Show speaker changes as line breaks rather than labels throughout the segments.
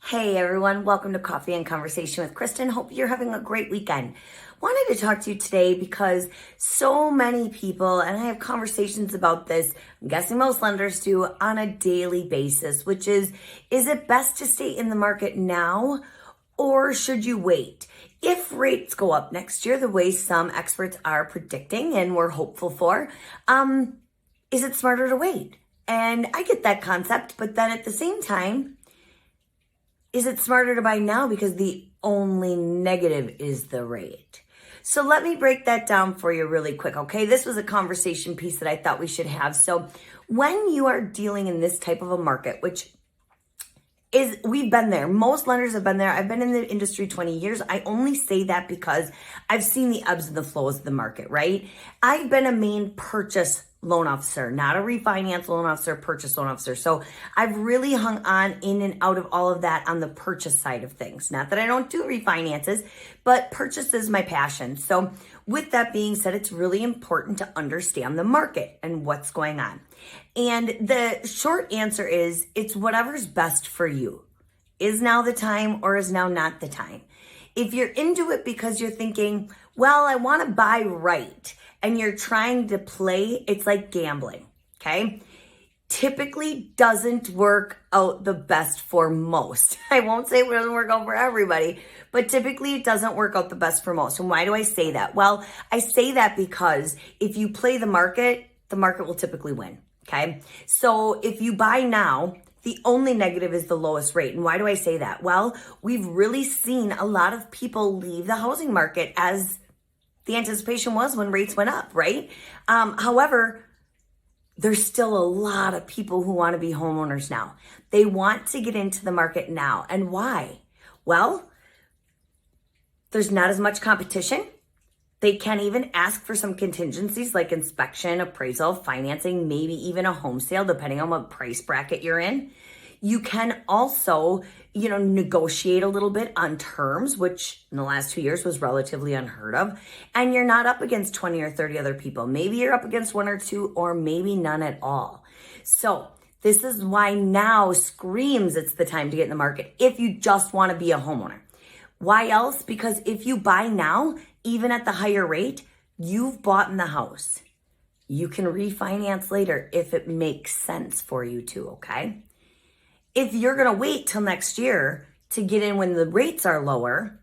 Hey everyone, welcome to Coffee and Conversation with Kristen. Hope you're having a great weekend. Wanted to talk to you today because so many people, and I have conversations about this, I'm guessing most lenders do, on a daily basis, which is it best to stay in the market now or should you wait? If rates go up next year, the way some experts are predicting and we're hopeful for, is it smarter to wait? And I get that concept, but then at the same time, is it smarter to buy now because the only negative is the rate? So let me break that down for you really quick, okay? This was a conversation piece that I thought we should have. So when you are dealing in this type of a market, which is, we've been there. Most lenders have been there. I've been in the industry 20 years. I only say that because I've seen the ebbs and the flows of the market, right? I've been a main purchase loan officer, not a refinance loan officer, purchase loan officer. So I've really hung on in and out of all of that on the purchase side of things. Not that I don't do refinances, but purchase is my passion. So with that being said, it's really important to understand the market and what's going on. And the short answer is it's whatever's best for you. Is now the time or is now not the time? If you're into it because you're thinking, well, I want to buy right, and you're trying to play, it's like gambling, okay? Typically doesn't work out the best for most. I won't say it doesn't work out for everybody, but typically it doesn't work out the best for most. And why do I say that? Well, I say that because if you play the market will typically win, okay? So if you buy now, the only negative is the lowest rate. And why do I say that? Well, we've really seen a lot of people leave the housing market as the anticipation was when rates went up, right? However, there's still a lot of people who want to be homeowners now. They want to get into the market now. And why? Well, there's not as much competition. They can even ask for some contingencies like inspection, appraisal, financing, maybe even a home sale, depending on what price bracket you're in. You can also, negotiate a little bit on terms, which in the last 2 years was relatively unheard of. And you're not up against 20 or 30 other people. Maybe you're up against one or two, or maybe none at all. So this is why now screams it's the time to get in the market if you just want to be a homeowner. Why else? Because if you buy now, even at the higher rate, you've bought in the house. You can refinance later if it makes sense for you to, okay? If you're going to wait till next year to get in when the rates are lower,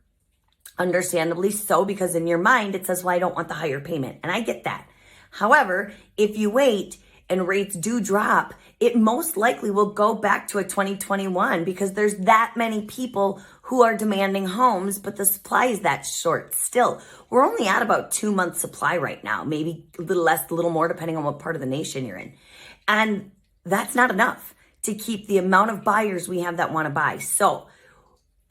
understandably so, because in your mind it says, well, I don't want the higher payment. And I get that. However, if you wait and rates do drop, it most likely will go back to a 2021 because there's that many people who are demanding homes, but the supply is that short still. We're only at about 2 months supply right now, maybe a little less, a little more, depending on what part of the nation you're in. And that's not enough to keep the amount of buyers we have that want to buy. So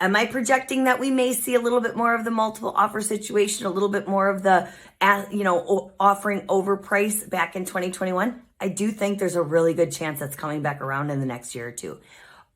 am I projecting that we may see a little bit more of the multiple offer situation, a little bit more of the, offering overprice back in 2021? I do think there's a really good chance that's coming back around in the next year or two.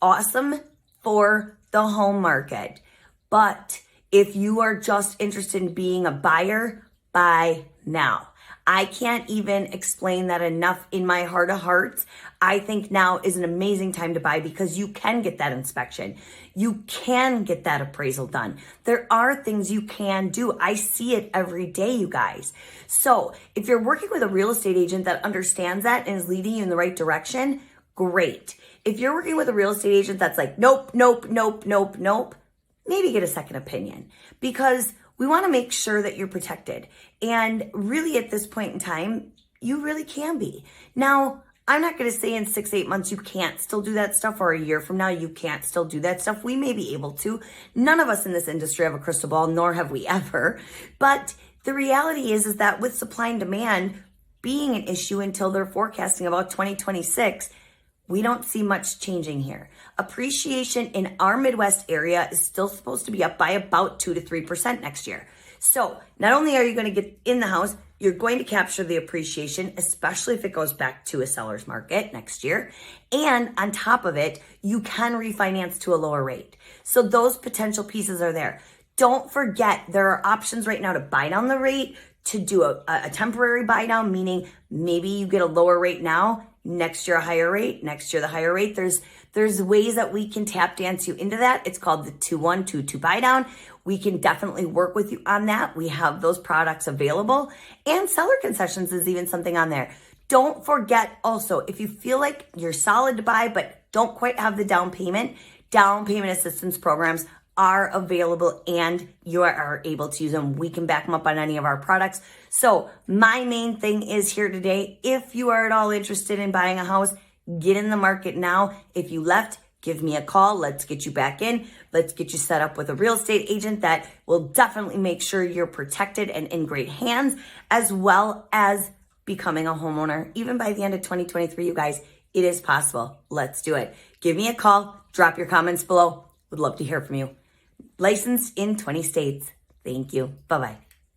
Awesome for the home market. But if you are just interested in being a buyer, buy now. I can't even explain that enough in my heart of hearts. I think now is an amazing time to buy because you can get that inspection. You can get that appraisal done. There are things you can do. I see it every day, you guys. So if you're working with a real estate agent that understands that and is leading you in the right direction, great. If you're working with a real estate agent that's like, nope, maybe get a second opinion because we want to make sure that you're protected. And really at this point in time, you really can be. Now, I'm not going to say in 6-8 months you can't still do that stuff, or a year from now you can't still do that stuff. We may be able to. None of us in this industry have a crystal ball, nor have we ever. But the reality is that with supply and demand being an issue until they're forecasting about 2026, we don't see much changing here. Appreciation in our Midwest area is still supposed to be up by about 2 to 3% next year. So not only are you going to get in the house, you're going to capture the appreciation, especially if it goes back to a seller's market next year. And on top of it, you can refinance to a lower rate. So those potential pieces are there. Don't forget, there are options right now to buy down the rate, to do a temporary buy down, meaning maybe you get a lower rate now, next year a higher rate, next year the higher rate. There's ways that we can tap dance you into that. It's called the 2-1-2-2 buy down. We can definitely work with you on that. We have those products available, and seller concessions is even something on there. Don't forget also, if you feel like you're solid to buy but don't quite have the down payment assistance programs are available and you are able to use them. We can back them up on any of our products. So my main thing is here today, if you are at all interested in buying a house, get in the market now. If you left, give me a call. Let's get you back in. Let's get you set up with a real estate agent that will definitely make sure you're protected and in great hands, as well as becoming a homeowner. Even by the end of 2023, you guys, it is possible. Let's do it. Give me a call. Drop your comments below. Would love to hear from you. Licensed in 20 states. Thank you. Bye-bye.